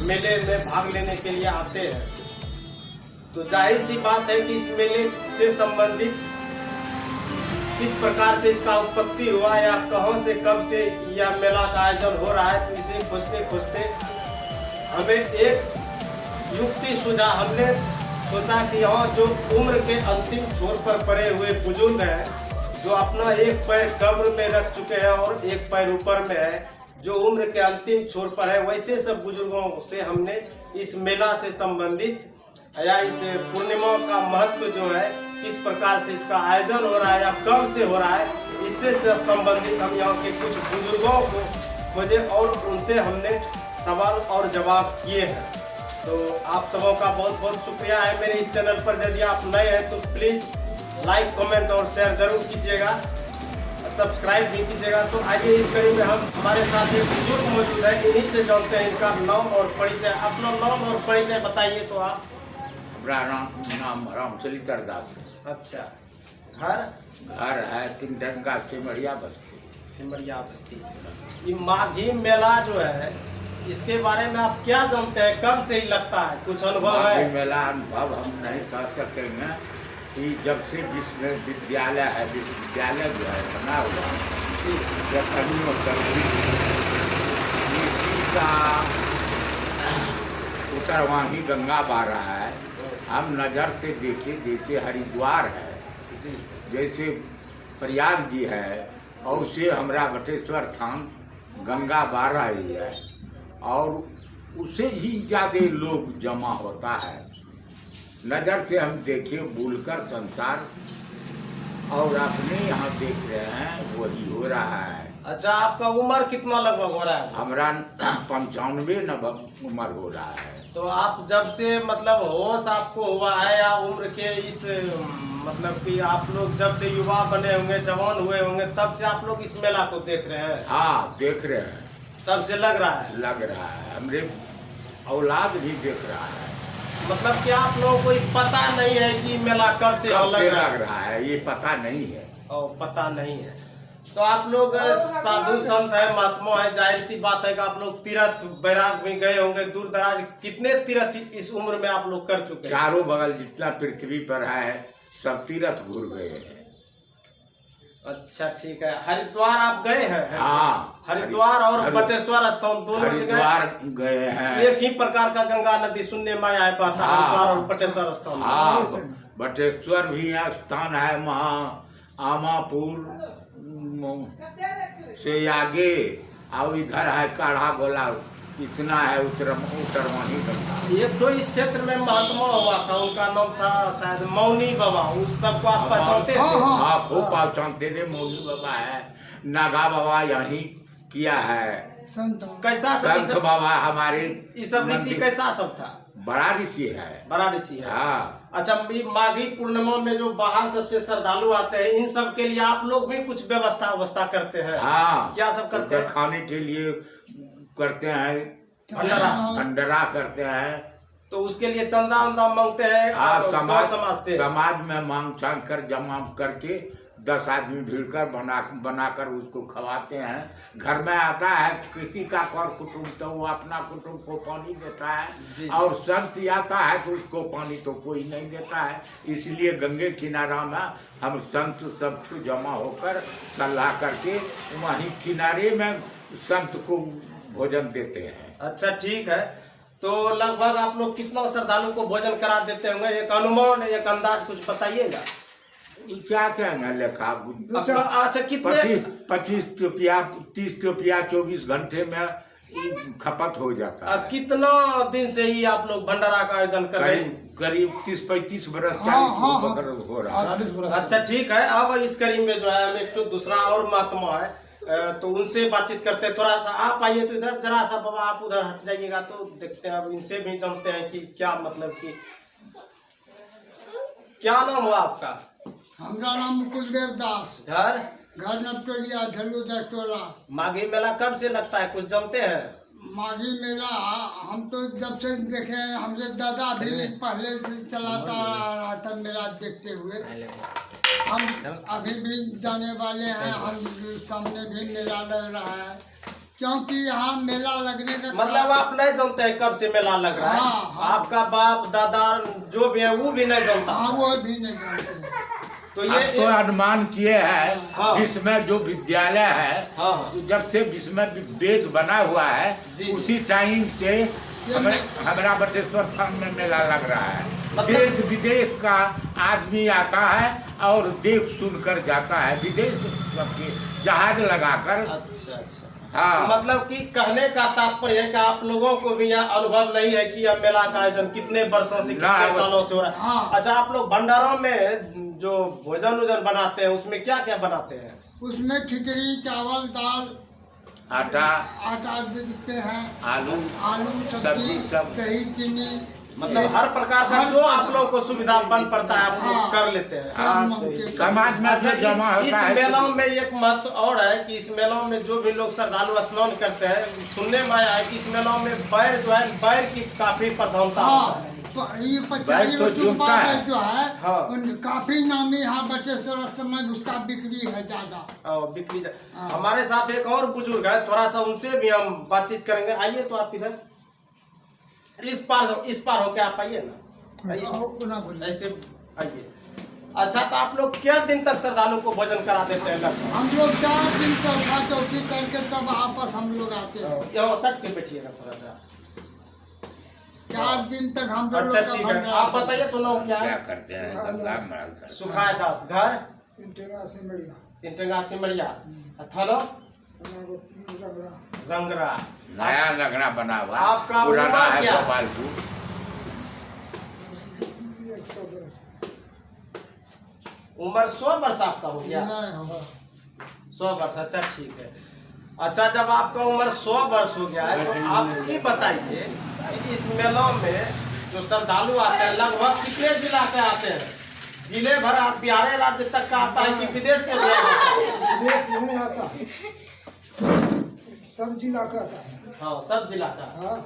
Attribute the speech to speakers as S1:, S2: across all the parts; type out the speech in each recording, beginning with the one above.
S1: मेले में भाग लेने के लिए आते हैं। तो जाहिर सी बात है कि इस मेले से संबंधित किस प्रकार से इसका उत्पत्ति हुआ या कहाँ से कब से यह मेला का आयोजन हो रहा है, तो इसे खोजते खोजते हमें एक युक्ति सूझा। हमने सोचा कि यहाँ जो उम्र के अंतिम छोर पर पड़े हुए बुजुर्ग हैं, जो अपना एक पैर कब्र में रख चुके हैं और एक पैर ऊपर में है, जो उम्र के अंतिम छोर पर है, वैसे सब बुजुर्गों से हमने इस मेला से संबंधित या इस पूर्णिमा का महत्व जो है, किस प्रकार से इसका आयोजन हो रहा है या कब से हो रहा है, इससे संबंधित हम यहाँ के कुछ बुजुर्गों को खोजे और उनसे हमने सवाल और जवाब किए हैं। तो आप सबों का बहुत बहुत शुक्रिया है। मेरे इस चैनल पर यदि आप नए हैं तो प्लीज़ लाइक, कमेंट और शेयर जरूर कीजिएगा, सब्सक्राइब भी कीजिएगा। तो आइए इस कड़ी में हमारे साथ एक बुजुर्ग मौजूद है, इन्हीं से जानते हैं इनका नाम और परिचय। अपना नाम और परिचय बताइए। तो आप?
S2: नाम रामचरित्र दास।
S1: अच्छा, घर
S2: है तिनडंगा, सिमरिया बस्ती।
S1: सिमरिया बस्ती। ये माघी मेला जो है, इसके बारे में आप क्या जानते हैं, कब से ही लगता है, कुछ अनुभव है?
S2: माघी मेला अनुभव हम नहीं कर सकेंगे कि जब से विश्वविद्यालय है, विश्वविद्यालय जो है बना हुआ, का उत्तरवाही गंगा बह रहा है। हम नज़र से देखे, जैसे हरिद्वार है, जैसे प्रयाग जी है, और उसे हमरा बटेश्वर थान गंगा बह रही है, और उसे ही ज़्यादा लोग जमा होता है। नज़र से हम देखे बुलकर संसार, और अपने यहाँ देख रहे हैं वही हो रहा है।
S1: अच्छा, आपका उम्र कितना लगभग हो रहा है?
S2: हमरा 95 उम्र हो रहा है।
S1: तो आप जब से मतलब होश आपको हुआ है, या उम्र के इस मतलब कि आप लोग जब से युवा बने होंगे, जवान हुए होंगे, तब से आप लोग इस मेला को देख रहे हैं?
S2: हाँ, देख रहे हैं।
S1: तब से लग रहा है?
S2: लग रहा है, हमरे औलाद भी देख रहा है।
S1: मतलब कि आप लोगों को पता नहीं है कि मेला कब से
S2: लग रहा है, ये पता नहीं है।
S1: और पता नहीं है। तो आप लोग साधु संत है, महात्मा है, जाहिर सी बात है कि आप लोग तीर्थ बैराग में गए होंगे, दूर दराज। कितने तीर्थ इस उम्र में आप लोग कर चुके हैं?
S2: चारों बगल जितना पृथ्वी पर है सब तीर्थ घूर गए हैं।
S1: अच्छा, ठीक है। हरिद्वार आप गए हैं?
S2: हाँ,
S1: हरिद्वार और बटेश्वर स्थान दोनों
S2: जगह गए हैं।
S1: एक ही प्रकार का गंगा नदी सुनने में आया है, बहता हरिद्वार और बटेश्वर स्थान।
S2: हाँ, बटेश्वर भी स्थान है वहाँ, आमापुर से आगे, और इधर है काढ़ा गोला, इतना है उत्तरवाही गंगा।
S1: एक तो इस क्षेत्र में महात्मा हुआ था, उनका नाम था शायद मौनी बाबा, उस सबको आप पहचानते थे?
S2: हाँ, खूब पहचानते थे। मौनी बाबा है, नागा बाबा यहीं किया है,
S1: कैसा
S2: संत बाबा हमारे।
S1: ये सब ऋषि कैसा सब था?
S2: बड़ा ऋषि है।
S1: बड़ा ऋषि है।
S2: हाँ।
S1: अच्छा, माघी पूर्णिमा में जो बाहर सबसे श्रद्धालु आते हैं, इन सब के लिए आप लोग भी कुछ व्यवस्था करते हैं?
S2: हाँ,
S1: क्या सब करते हैं?
S2: खाने के लिए करते हैं, भंडारा करते हैं।
S1: तो उसके लिए चंदा वंदा मांगते हैं?
S2: हाँ,
S1: समाज से,
S2: समाज में मांग चांग कर जमा करके 10 आदमी भीड़कर बनाकर उसको खवाते हैं। घर में आता है किसी का कर कुटुंब, तो वो अपना कुटुंब को पानी देता है।
S1: जी।
S2: और संत आता है तो उसको पानी तो कोई नहीं देता है। इसलिए गंगे किनारा में हम संत सब जमा होकर सलाह करके वहीं किनारे में संत को भोजन देते हैं।
S1: अच्छा, ठीक है। तो लगभग आप लोग कितना श्रद्धालु को भोजन करा देते होंगे? एक अनुमान, एक अंदाज कुछ बताइएगा।
S2: क्या कहेंगे लेखा?
S1: अच्छा, कितने?
S2: 25 रुपया, 30 रुपया 24 घंटे में खपत हो जाता है।
S1: कितना दिन से ही आप लोग भंडारा का आयोजन कर रहे हैं?
S2: करीब 30-35 बरस, 40 हो रहा है।
S1: अच्छा, ठीक है। अब इस करीब में जो है हमें तो दूसरा और महात्मा है, तो उनसे बातचीत करते हैं। थोड़ा सा आप आइए तो इधर, जरा सा बाबा आप उधर हट जाइएगा, तो देखते हैं। अब इनसे भी जानते हैं कि क्या मतलब कि क्या नाम हुआ आपका?
S3: हमारा नाम कुलदेव दास।
S1: घर
S3: नपटोलिया, झलूदा टोला।
S1: माघी मेला कब से लगता है, कुछ जानते हैं?
S3: माघी मेला हम तो जब से देखे, हमसे दादा भी पहले से चलाता आ रहा था मेला देखते हुए। हम अभी भी जाने वाले हैं। हम सामने भी मेला लग रहा है, क्योंकि यहाँ मेला लगने का
S1: मतलब आप नहीं जानते हैं कब से मेला लग रहा है?
S3: हाँ, हाँ।
S1: आपका बाप दादा जो भी है वो भी नहीं जानता।
S3: हाँ वो भी नहीं जानते।
S1: तो
S2: हम तो
S1: ये
S2: अनुमान किए हैं
S1: हाँ।
S2: इसमें जो विद्यालय है
S1: हाँ, हाँ।
S2: जब से इसमें वेद बना हुआ है
S1: जी।
S2: उसी टाइम से हमारा बटेश्वर धाम में मेला लग रहा है।
S1: मतलब-
S2: देश विदेश का आदमी आता है और देख सुन कर जाता है, विदेश सबके जहाज लगाकर।
S1: अच्छा अच्छा।
S2: हाँ।
S1: मतलब कि कहने का तात्पर्य है कि आप लोगों को भी यह अनुभव नहीं है कि यह मेला का आयोजन कितने वर्षों से
S2: ना,
S1: कितने सालों से हो रहा है।
S3: हाँ।
S1: अच्छा, आप लोग भंडारों में जो भोजन उजन बनाते हैं उसमें क्या क्या बनाते हैं?
S3: उसमें खिचड़ी चावल दाल
S2: आटा
S3: आटा देते हैं,
S2: आलू
S3: आलू
S2: सब्जी
S3: सब्जी
S2: सब।
S3: दही चीनी,
S1: मतलब
S3: ये
S1: हर प्रकार का
S3: हर
S1: जो
S3: प्रकार।
S1: आप लोगों को सुविधा बन पड़ता है आप लोग
S3: हाँ।
S1: कर लेते हैं।
S3: सब मांगते हैं।
S2: समाज में
S1: अच्छा,
S2: जो जमा
S1: इस
S2: होता है
S1: मेलों में एक महत्व और है कि इस मेलों में जो भी लोग श्रद्धालु स्नान करते हैं, सुनने में आया है कि इस मेलों में बैर जो है बैर की काफी प्रधानता होता है।
S3: ये पचारी
S2: तो जुटता है।
S3: जो है
S1: हाँ।
S3: काफी नामी यहाँ बटेश्वर समय उसका बिक्री है ज्यादा।
S1: बिक्री
S3: हाँ।
S1: हमारे साथ एक और बुजुर्ग है, थोड़ा सा उनसे भी हम बातचीत करेंगे। आइए तो आप इधर इस पार होके आप आइए ना, आइए ऐसे आइए। अच्छा, तो आप लोग क्या दिन तक श्रद्धालु को भोजन करा देते हैं लगभग?
S3: हम लोग 4 दिन चौथा चौथी करके तब आपस हम लोग आते हैं।
S1: यहाँ सट के बैठिए ना थोड़ा सा।
S3: 4 दिन तक हम लोग
S1: अच्छा
S3: का
S1: ठीक है,
S3: भंडारा
S1: आप बताइए तो नाम क्या
S2: क्या
S1: है?
S2: करते हैं गंगा मराल करते हैं।
S1: सुखाय दास, घर
S3: सिमड़िया
S1: तिनटंगा सिमरिया, थाना रंगरा।
S2: नया लगना बना हुआ
S1: आपका
S2: पुराना
S1: उम्र
S2: है
S1: क्या?
S2: गोपालपुर।
S1: 100 वर्ष आपका हो गया? 100 वर्ष, अच्छा ठीक है। अच्छा, जब आपका उम्र 100 वर्ष हो गया है तो आप ये बताइए कि इस मेलों में जो श्रद्धालु आते हैं लगभग कितने जिला के आते हैं? जिले भर आप बिहार राज्य तक का आता है कि विदेश से भी आता है?
S4: विदेश नहीं आता, सब जिला का आता है।
S1: हाँ, सब जिला का।
S4: हाँ,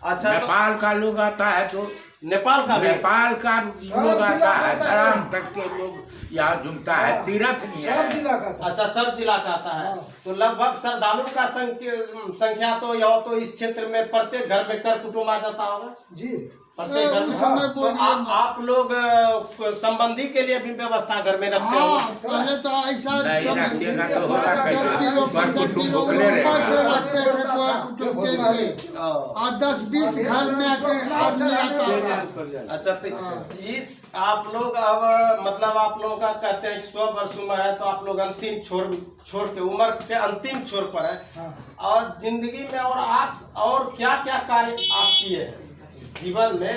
S1: अच्छा, तो
S2: नेपाल का लोग आता है तो
S1: नेपाल का भी?
S2: नेपाल का लोग आता है, धराम तक के लोग यहाँ जुमता है,
S4: हाँ।
S2: तीर्थ नहीं
S4: सब
S2: है।
S4: जिला का आता है।
S1: अच्छा, सब जिला का आता है।
S4: हाँ।
S1: तो लगभग श्रद्धालु का संख्या तो यहाँ तो इस क्षेत्र में प्रत्येक घर में कर कुटुंब आ जाता होगा,
S4: जी,
S1: प्रत्येक घर में।
S3: उस समय
S1: तो
S3: बोलिए मत।
S1: आप लोग संबंधी के लिए भी व्यवस्था घर में रखते
S3: हाँ,
S1: होंगे?
S3: पहले तो ऐसा
S2: नहीं
S3: सब
S2: रखिएगा तो होगा
S3: 10
S2: कैसे?
S3: किलो
S2: पर
S3: 15
S2: कुटुंब
S3: किलो
S2: भुखले
S3: ऊपर से
S2: रहेगा।
S3: रखते थे कोई कुटुंब के लिए। और 10-20 घर में आके आदमी आता था।
S1: अच्छा, तो इस आप लोग अब मतलब आप लोगों का कहते हैं 100 वर्ष उम्र है तो आप लोग अंतिम छोर के उम्र के अंतिम छोर पर है।
S4: हाँ।
S1: और जिंदगी में और आप और क्या क्या कार्य आप किए हैं जीवन में?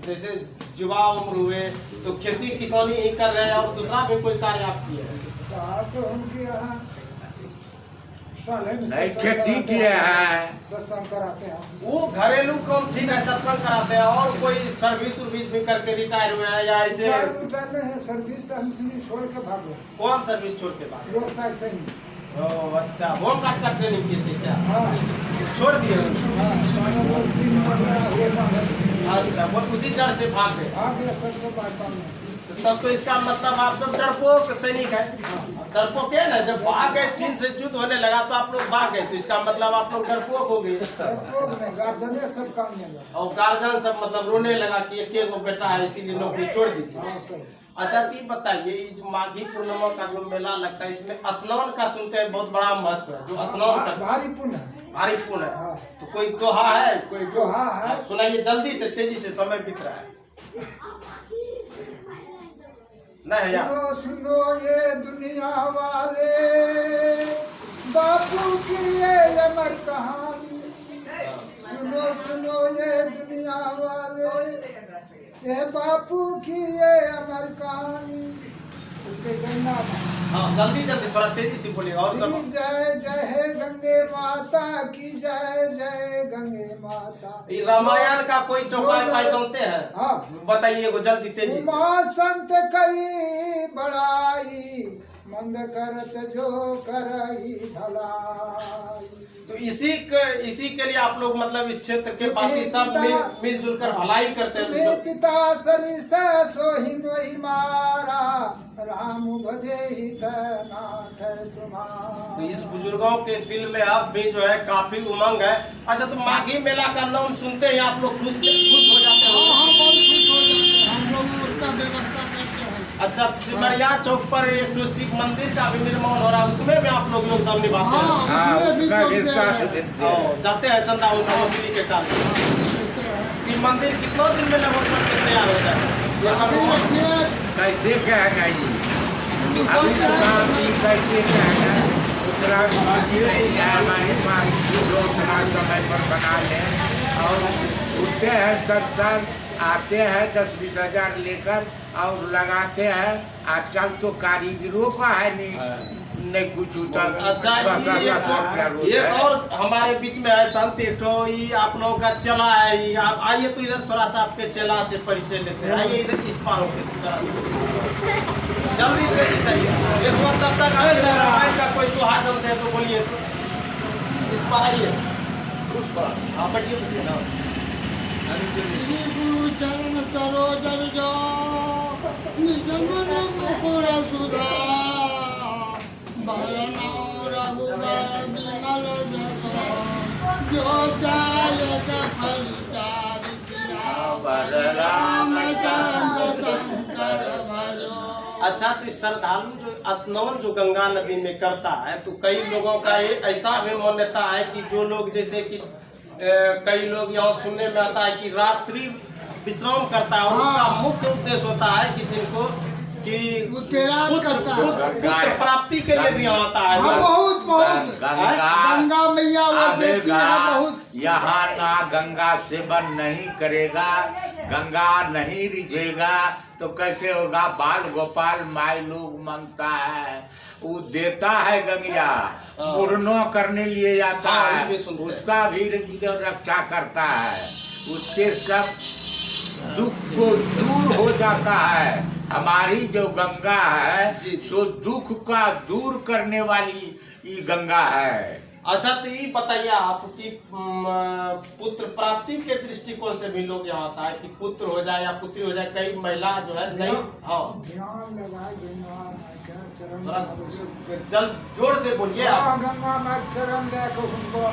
S1: जैसे युवा उम्र हुए तो खेती किसानी ही कर रहे हैं और दूसरा भी कोई कार्य आप किए हैं?
S4: तो उनके यहाँ साले में
S2: नहीं
S4: सत्संग
S2: खेती
S4: कराते
S2: किए
S4: हैं,
S2: हैं।
S4: सत्संग कराते हैं।
S1: वो घरेलू काम ठीक है, सत्संग कराते हैं, और कोई सर्विस उर्विस भी करके रिटायर हुए हैं या ऐसे?
S4: रिटायर नहीं है, सर्विस तो हम सुनी छोड़ के भागो,
S1: कौन सर्विस छोड़ के बाद?
S4: लोग साइड से ही।
S1: ओह अच्छा, होम गार्ड का ट्रेनिंग किए थे क्या?
S4: हाँ,
S1: छोड़ दिए?
S4: हाँ, सालों को 3 महीना हुए भागे।
S1: अच्छा, वो उसी डर से भाग गए।
S4: भाग गया सबको बात में।
S1: तब तो इसका मतलब आप सब डरपोक सैनिक है। डरपोक है ना, जब भाग गए चीन से युद्ध होने लगा तो आप लोग भाग गए, तो इसका मतलब आप लोग डरपोक हो गए।
S4: लोग नहीं, गार्जियन सब काम नहीं लगा।
S1: और गार्जियन सब मतलब रोने लगा कि एक वो बेटा है इसीलिए नौकरी छोड़ दीजिए।
S4: हाँ, सब।
S1: अच्छा, तो ये बताइए, ये जो माघी पूर्णिमा का जो मेला लगता है इसमें स्नान का सुनते हैं बहुत बड़ा महत्व है, जो स्नान करते हैं
S4: भारी पुण्य है।
S1: भारी पुण्य है।
S4: हाँ।
S1: तो कोई दोहा है, कोई
S4: दोहा है।
S1: सुनाइए, जल्दी से, तेजी से, समय बीत रहा है। नहीं यार,
S4: सुनो सुनो ये दुनिया वाले, बापू की ये अमर कहानी। सुनो सुनो ये दुनिया वाले, ये बापू की ये अमर कहानी।
S1: हाँ जल्दी जल्दी, थोड़ा तेजी से बोलिए। और सब
S4: जय जय हे गंगे माता की, जय जय गंगे माता।
S1: ये रामायण का कोई चौपाई पाई जानते हैं?
S4: हाँ,
S1: बताइए वो जल्दी तेजी से।
S4: उमा संत कई बड़ाई, मंद करत जो करई भलाई।
S1: तो इसी के लिए आप लोग मतलब इस क्षेत्र के वासी सब मिलजुल कर भलाई करते
S4: तुम्हें
S1: हैं।
S4: पिता सरी से सोही मोही मारा, राम भजे हित नाथ तुम्हारा।
S1: तो इस बुजुर्गों के दिल में अब भी जो है काफी उमंग है। अच्छा, तो माघी मेला का नाम सुनते ही आप लोग खुश हो जाते हो?
S3: हाँ बहुत खुश हो जाते हैं, हम लोग उसका व्यवस्था करते हैं।
S1: अच्छा, सिमरिया चौक पर एक जो शिव मंदिर का भी निर्माण हो रहा है, उसमें भी आप लोग योगदान निभाते हैं?
S3: हाँ उसमें भी
S2: उसका
S3: लोग दे
S2: हिस्सा
S3: रहे
S2: तो
S3: हैं।
S2: देते हैं।
S1: जाते हैं चंदा उनका वसूली के कारण।
S3: देते हैं।
S1: कि मंदिर कितना दिन में लगभग बन के तैयार हो जाए?
S3: अभी रखिए,
S2: कैसे कहेगा ये अभी
S3: क्या है?
S2: अभी कैसे कहेगा दूसरा हमारे पास जो उतना समय पर बना लें और उठते हैं सब साल आते हैं 10-20 हजार लेकर और लगाते हैं। आजकल तो कारीगरों का है नहीं कुछ उतर।
S1: अच्छा, एक और हमारे बीच में है संत एक ठो, ये आप लोगों का चला है, ये आप आइए तो इधर थोड़ा सा आपके चला से परिचय लेते हैं। आइए इधर इस पार होके थोड़ा सा जल्दी से सही है। एक बार तब तक आप रामायण का कोई त्योहार चलते हैं तो बोलिए तो इस पार आइए, उस पार हाँ बैठिए ना।
S3: श्री गुरु चरण सरोज जो निज मन मुकुर सुधार, बरनौ रघुबर बिमल जसो, जो जायक फल चारि सियावर, रामचंद्र शंकर भयो।
S1: अच्छा, तो इस श्रद्धालु जो स्नान जो गंगा नदी में करता है, तो कई लोगों का ये ऐसा भी मान्यता है कि जो लोग जैसे कि कई लोग यहाँ सुनने में आता है कि रात्रि विश्राम करता है, और उसका मुख्य उद्देश्य होता है कि जिनको कि
S3: वो तेरास करता है।
S1: पुत्र प्राप्ति के लिए भी यहाँ आता है।
S3: हाँ बहुत बहुत गंगा मैया वो देती है बहुत।
S2: यहाँ ना गंगा सेवन नहीं करेगा, गंगा नहीं रिझेगा तो कैसे होगा? बाल गोपाल माई लोग मांगता है, वो देता है गंगिया, पूर्णो करने लिए जाता है, उसका भी रक्षा करता है, उसके सब दुख को दूर हो जाता है। हमारी जो गंगा है तो दुख का दूर करने वाली ये गंगा है।
S1: अच्छा, तो ये बताइए आप कि पुत्र प्राप्ति के दृष्टिकोण से भी लोग यहाँ आता है कि पुत्र हो जाए या पुत्री हो जाए। कई महिला जो है नहीं, हाँ
S4: ध्यान लगाए गंगा माँ के चरण
S1: थोड़ा
S4: में।
S1: जल्द जोर से बोलिए
S4: हाँ,
S1: आप।
S4: गंगा माँ के चरण लेकर उनको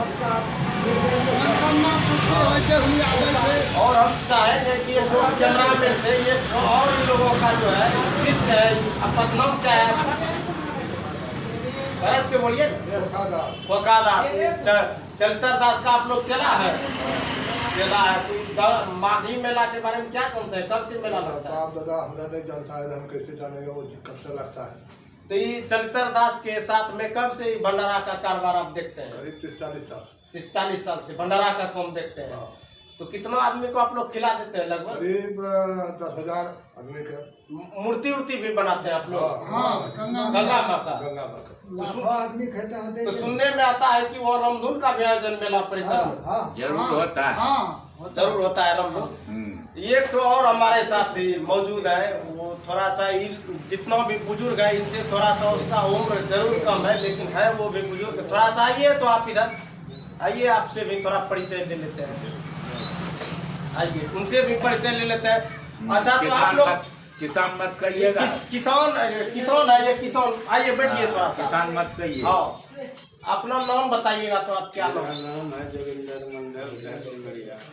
S4: अवतार दे
S3: गंगा पुत्री होते हुए आवे थे।
S1: और हम चाहेंगे कि ये जो कैमरा में से ये और भी लोगों का जो है शिष्य है, आपका नाम क्या है? के बोलिए। वकादास चरित्र दास का आप लोग चला है? चला है। तो माघी मेला के बारे में क्या जानते हैं? कब से मेला लगता है?
S5: बाप दादा हमरा नहीं जानता है, हम कैसे जानेंगे वो कब से लगता है।
S1: तो ये चरित्र दास के साथ में कब से भंडारा का कारोबार आप देखते हैं?
S5: करीब 30-40 साल।
S1: 30-40 साल से भंडारा का काम देखते हैं। तो कितना आदमी को आप लोग खिला देते हैं? लगभग
S5: करीब 10,000 आदमी के।
S1: मूर्ति उर्ति भी बनाते हैं आप लोग?
S3: हाँ गंगा
S1: गंगा माँ का।
S5: गंगा माँ का।
S4: लाखों आदमी खेते हैं।
S1: तो सुनने में आता है कि वहाँ रामधुन का भी आयोजन मेला परिसर में
S4: हाँ
S2: जरूर होता है।
S3: हाँ
S1: जरूर होता है रामधुन। ये तो और हमारे साथ ही मौजूद है, वो थोड़ा सा जितना भी बुजुर्ग है इनसे थोड़ा सा उसका उम्र जरूर कम है, लेकिन है वो भी बुजुर्ग। थोड़ा सा आइए तो आप इधर आइए, आपसे भी थोड़ा परिचय ले लेते हैं। आइए उनसे भी परिचय ले लेते हैं। अच्छा, तो आप लोग
S2: किसान मत कहिएगा।
S1: किसान है ये किसान। आइए बैठिए थोड़ा सा।
S2: किसान मत कहिए।
S1: हाँ, अपना नाम बताइएगा तो आप क्या नाम?
S5: नाम है जोगिंदर मंडल।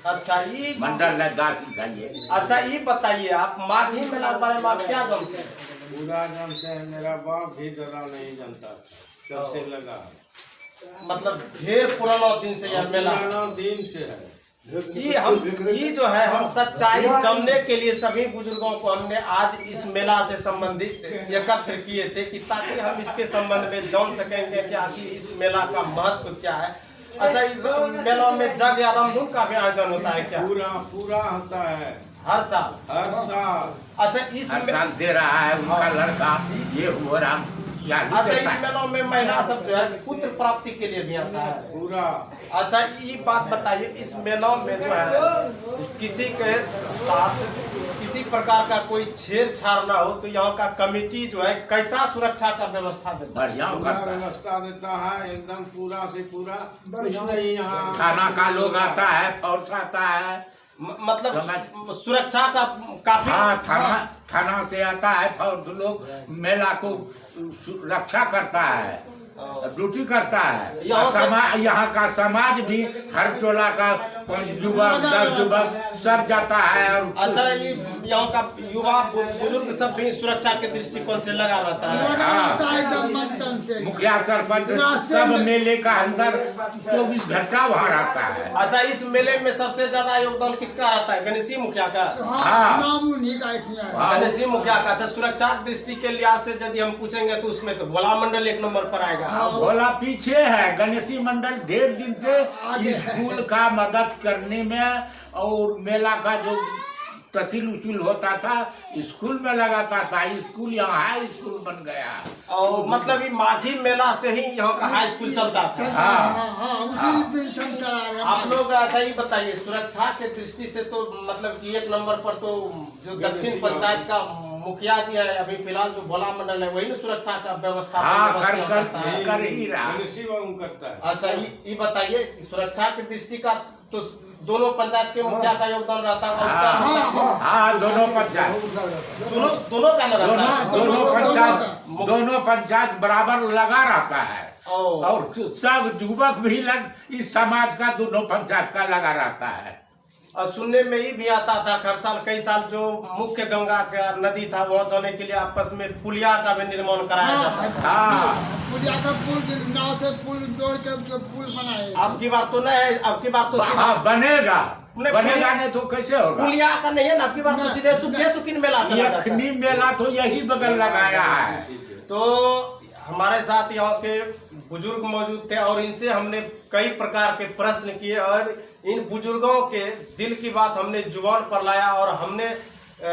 S1: अच्छा, ये
S2: मंडल है दास लिखाइए।
S1: अच्छा, ये बताइए आप माघी मेला के बारे में आप क्या जानते हैं?
S6: पूरा जानते हैं, मेरा बाप भी जरा नहीं जानता, कब से लगा।
S1: मतलब ढेर पुराना दिन से यह मेला है।
S6: पुराना दिन से है।
S1: ये जो है हम सच्चाई जानने के लिए सभी बुजुर्गों को हमने आज इस मेला से संबंधित एकत्र किए थे कि ताकि हम इसके संबंध में जान सकेंगे कि आखिर इस मेला का महत्व क्या है। अच्छा, इस मेला में जग या रामधुन का भी आयोजन होता है क्या?
S6: पूरा होता है
S1: हर साल?
S6: हर साल।
S1: अच्छा, इस
S2: हर साल दे रहा है उनका लड़का ये हुआ राम।
S1: अच्छा, इस मेला में महिला सब जो है पुत्र प्राप्ति के लिए भी आता है
S6: पूरा।
S1: अच्छा, ये बात बताइए, इस मेला में जो है किसी के साथ किसी प्रकार का कोई छेड़छाड़ ना हो तो यहाँ का कमेटी जो है कैसा सुरक्षा का व्यवस्था देता है?
S2: बढ़िया
S6: पूरा
S2: करता है।
S6: व्यवस्था देता है एकदम पूरा से पूरा। कुछ नहीं यहाँ
S2: थाना का लोग आता है, फोर्स आता है,
S1: मतलब सुरक्षा का काफी
S2: हाँ, थाना से आता है फौज लोग मेला को रक्षा करता है, ड्यूटी करता है। यहाँ का समाज भी हर टोला का 5 युवक 10 युवक सब जाता है। और
S1: अच्छा, ये यहाँ का युवा बुजुर्ग सब भी सुरक्षा के दृष्टिकोण से लगा रहता है।
S2: मुखिया सरपंच सब मेले का अंदर 24 घंटा वहाँ रहता है।
S1: अच्छा, इस मेले में सबसे ज्यादा योगदान किसका रहता है? गणेशी मुखिया का? गणेशी मुखिया का। अच्छा, सुरक्षा दृष्टि के लिहाज से यदि हम पूछेंगे तो उसमें तो भोला मंडल 1 नंबर पर आएगा।
S2: भोला पीछे है, गणेशी मंडल 1.5 दिन से स्कूल का मदद करने में और मेला का जो तहसील उसूल होता था स्कूल में लगाता था। स्कूल यहाँ हाई स्कूल बन गया।
S1: और मतलब ये माघी मेला से ही यहाँ का हाई स्कूल चलता था। आप लोग अच्छा ही बताइए, सुरक्षा के दृष्टि से तो मतलब कि 1 नंबर पर तो जो दक्षिण पंचायत का मुखिया जी है अभी फिलहाल जो भोला मंडल है वही ना सुरक्षा का व्यवस्था
S2: कर ही रहा
S6: करता है।
S1: अच्छा, ये बताइए सुरक्षा की दृष्टि का तो दोनों पंचायत के मुखिया का योगदान रहता है।
S2: हाँ, दोनों पंचायत
S1: दोनों का ना रहता है।
S2: दोनों पंचायत बराबर लगा रहता है। और सब युवक भी इस समाज का दोनों पंचायत का लगा रहता है।
S1: और सुनने में ही भी आता था हर साल कई साल जो मुख्य गंगा का नदी था वहाँ जाने के लिए आपस में पुलिया का भी निर्माण कराया जाता है।
S3: पुलिया का पुल नाव से पुल जोड़ के पुल बनाए।
S1: अब की बार तो नहीं है, अब की बार तो
S2: बनेगा नहीं तो कैसे होगा?
S1: पुलिया का नहीं है ना, अब की बार तो सीधे सुखिन मेला चला जाता है।
S2: मेला तो यही बगल लगाया है।
S1: तो हमारे साथ यहाँ के बुजुर्ग मौजूद थे और इनसे हमने कई प्रकार के प्रश्न किए और इन बुजुर्गों के दिल की बात हमने जुबान पर लाया और हमने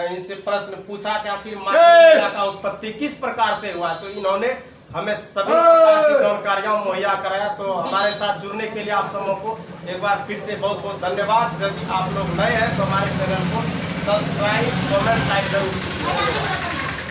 S1: इनसे प्रश्न पूछा कि आखिर माघी मेला का उत्पत्ति किस प्रकार से हुआ। तो इन्होंने हमें सभी प्रकार की जानकारियां मुहैया कराया। तो हमारे साथ जुड़ने के लिए आप सबों को एक बार फिर से बहुत बहुत धन्यवाद। यदि आप लोग नए हैं तो हमारे चैनल को सब्सक्राइब कमेंट लाइक जरूर।